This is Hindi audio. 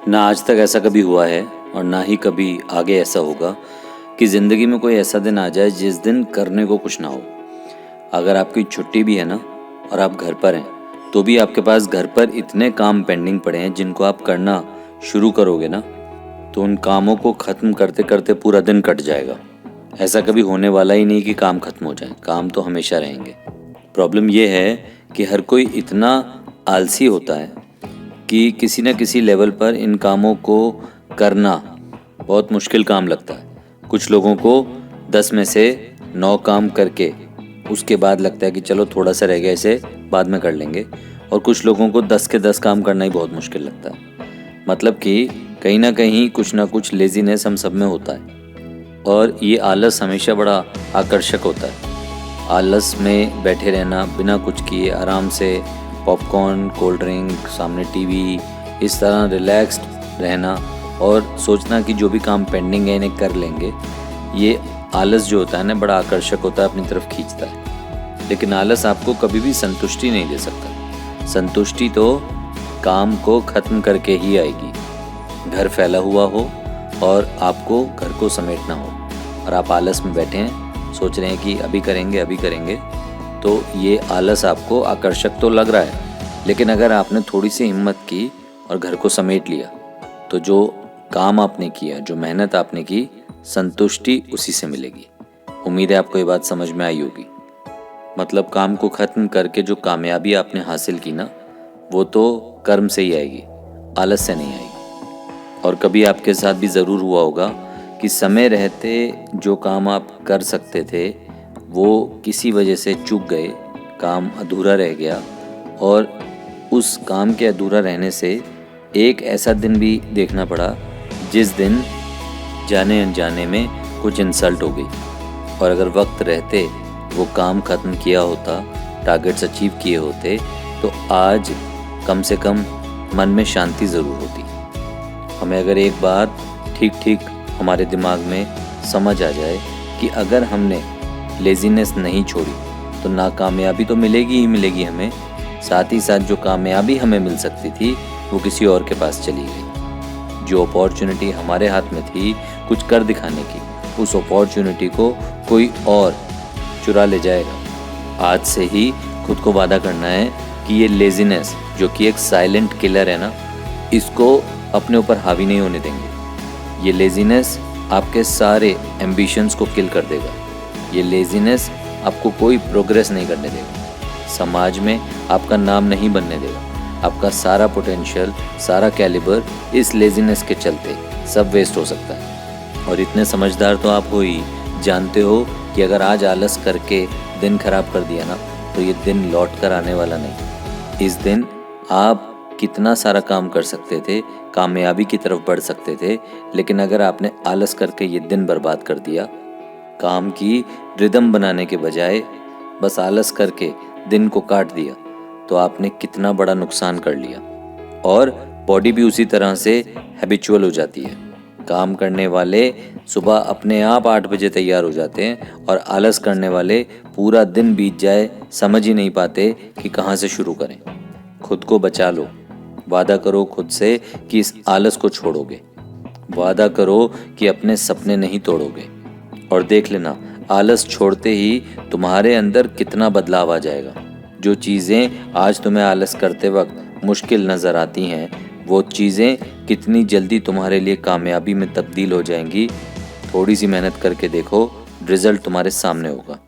ना आज तक ऐसा कभी हुआ है और ना ही कभी आगे ऐसा होगा कि ज़िंदगी में कोई ऐसा दिन आ जाए जिस दिन करने को कुछ ना हो। अगर आपकी छुट्टी भी है ना और आप घर पर हैं तो भी आपके पास घर पर इतने काम पेंडिंग पड़े हैं जिनको आप करना शुरू करोगे ना तो उन कामों को ख़त्म करते करते पूरा दिन कट जाएगा। ऐसा कभी होने वाला ही नहीं कि काम ख़त्म हो जाए, काम तो हमेशा रहेंगे। प्रॉब्लम ये है कि हर कोई इतना आलसी होता है कि किसी न किसी लेवल पर इन कामों को करना बहुत मुश्किल काम लगता है। कुछ लोगों को 10 में से 9 काम करके उसके बाद लगता है कि चलो थोड़ा सा रह गया, इसे बाद में कर लेंगे, और कुछ लोगों को 10 के 10 काम करना ही बहुत मुश्किल लगता है। मतलब कि कहीं ना कहीं कुछ ना कुछ लेजीनेस हम सब में होता है और ये आलस हमेशा बड़ा आकर्षक होता है। आलस में बैठे रहना, बिना कुछ किए आराम से पॉपकॉर्न, कोल्ड ड्रिंक, सामने टीवी, इस तरह रिलैक्स्ड रहना और सोचना कि जो भी काम पेंडिंग है इन्हें कर लेंगे, ये आलस जो होता है ना बड़ा आकर्षक होता है, अपनी तरफ खींचता है। लेकिन आलस आपको कभी भी संतुष्टि नहीं दे सकता। संतुष्टि तो काम को ख़त्म करके ही आएगी। घर फैला हुआ हो और आपको घर को समेटना हो और आप आलस में बैठे हैं, सोच रहे हैं कि अभी करेंगे, तो ये आलस आपको आकर्षक तो लग रहा है, लेकिन अगर आपने थोड़ी सी हिम्मत की और घर को समेट लिया तो जो काम आपने किया, जो मेहनत आपने की, संतुष्टि उसी से मिलेगी। उम्मीद है आपको ये बात समझ में आई होगी। मतलब काम को ख़त्म करके जो कामयाबी आपने हासिल की ना, वो तो कर्म से ही आएगी, आलस से नहीं आएगी। और कभी आपके साथ भी ज़रूर हुआ होगा कि समय रहते जो काम आप कर सकते थे वो किसी वजह से चूक गए, काम अधूरा रह गया, और उस काम के अधूरा रहने से एक ऐसा दिन भी देखना पड़ा जिस दिन जाने अनजाने में कुछ इंसल्ट हो गई। और अगर वक्त रहते वो काम ख़त्म किया होता, टारगेट्स अचीव किए होते, तो आज कम से कम मन में शांति ज़रूर होती। हमें अगर एक बात ठीक हमारे दिमाग में समझ आ जाए कि अगर हमने लेज़ीनेस नहीं छोड़ी तो नाकामयाबी तो मिलेगी ही मिलेगी हमें, साथ ही साथ जो कामयाबी हमें मिल सकती थी वो किसी और के पास चली गई। जो अपॉर्चुनिटी हमारे हाथ में थी कुछ कर दिखाने की, उस अपॉर्चुनिटी को कोई और चुरा ले जाएगा। आज से ही खुद को वादा करना है कि ये लेज़ीनेस जो कि एक साइलेंट किलर है ना, इसको अपने ऊपर हावी नहीं होने देंगे। ये लेज़ीनेस आपके सारे एम्बिशंस को किल कर देगा। ये लेज़ीनेस आपको कोई प्रोग्रेस नहीं करने देगा, समाज में आपका नाम नहीं बनने देगा। आपका सारा पोटेंशियल, सारा कैलिबर इस लेज़ीनेस के चलते सब वेस्ट हो सकता है। और इतने समझदार तो आप हो ही, जानते हो कि अगर आज आलस करके दिन खराब कर दिया ना तो ये दिन लौट कर आने वाला नहीं। इस दिन आप कितना सारा काम कर सकते थे, कामयाबी की तरफ बढ़ सकते थे, लेकिन अगर आपने आलस करके ये दिन बर्बाद कर दिया, काम की रिदम बनाने के बजाय बस आलस करके दिन को काट दिया, तो आपने कितना बड़ा नुकसान कर लिया। और बॉडी भी उसी तरह से हैबिचुअल हो जाती है। काम करने वाले सुबह अपने आप 8 बजे तैयार हो जाते हैं और आलस करने वाले पूरा दिन बीत जाए समझ ही नहीं पाते कि कहाँ से शुरू करें। खुद को बचा लो, वादा करो खुद से कि इस आलस को छोड़ोगे, वादा करो कि अपने सपने नहीं तोड़ोगे, और देख लेना आलस छोड़ते ही तुम्हारे अंदर कितना बदलाव आ जाएगा। जो चीज़ें आज तुम्हें आलस करते वक्त मुश्किल नज़र आती हैं, वो चीज़ें कितनी जल्दी तुम्हारे लिए कामयाबी में तब्दील हो जाएंगी। थोड़ी सी मेहनत करके देखो, रिज़ल्ट तुम्हारे सामने होगा।